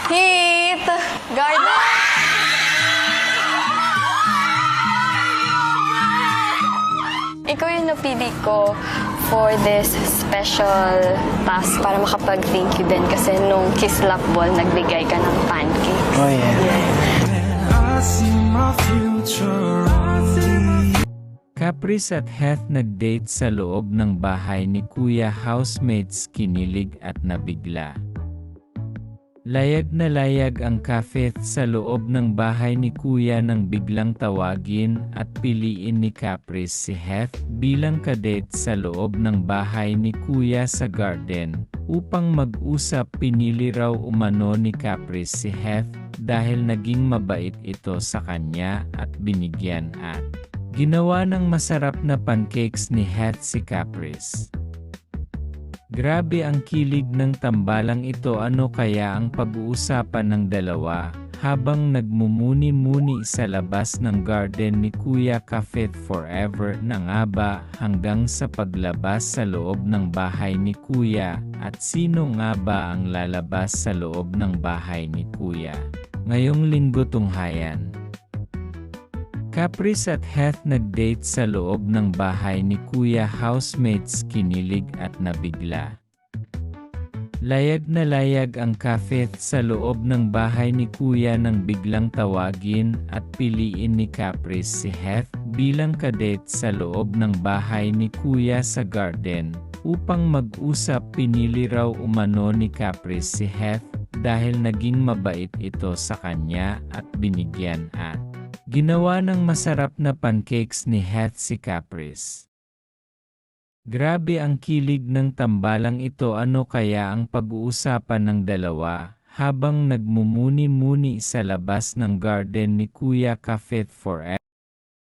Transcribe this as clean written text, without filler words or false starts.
Heat! Garden! Ikaw yung napili ko for this special task para makapag-thank you din kasi nung Kiss Lap Ball, nagbigay ka ng pancakes. Oh, yeah. Caprice at Heth nag-date sa loob ng bahay ni Kuya. Housemates kinilig at nabigla. Layag na layag ang Kafeth sa loob ng bahay ni Kuya nang biglang tawagin at piliin ni Caprice si Heth bilang kadate sa loob ng bahay ni Kuya sa garden. Upang mag-usap, pinili raw umano ni Caprice si Heth dahil naging mabait ito sa kanya at binigyan at ginawa ng masarap na pancakes ni Heth si Caprice. Grabe ang kilig ng tambalang ito. Ano kaya ang pag-uusapan ng dalawa habang nagmumuni-muni sa labas ng garden ni Kuya Kafeth? Forever na nga ba hanggang sa paglabas sa loob ng bahay ni Kuya? At sino nga ba ang lalabas sa loob ng bahay ni Kuya ngayong linggo tunghayan? Caprice at Heth nag-date sa loob ng bahay ni Kuya. Housemates kinilig at nabigla. Layag na layag ang Kafeth sa loob ng bahay ni Kuya nang biglang tawagin at piliin ni Caprice si Heth bilang kadate sa loob ng bahay ni Kuya sa garden. Upang mag-usap, pinili raw umano ni Caprice si Heth dahil naging mabait ito sa kanya at binigyan at ginawa ng masarap na pancakes ni Heth si Caprice. Grabe ang kilig ng tambalang ito. Ano kaya ang pag-uusapan ng dalawa habang nagmumuni-muni sa labas ng garden ni Kuya Kafeth? Forever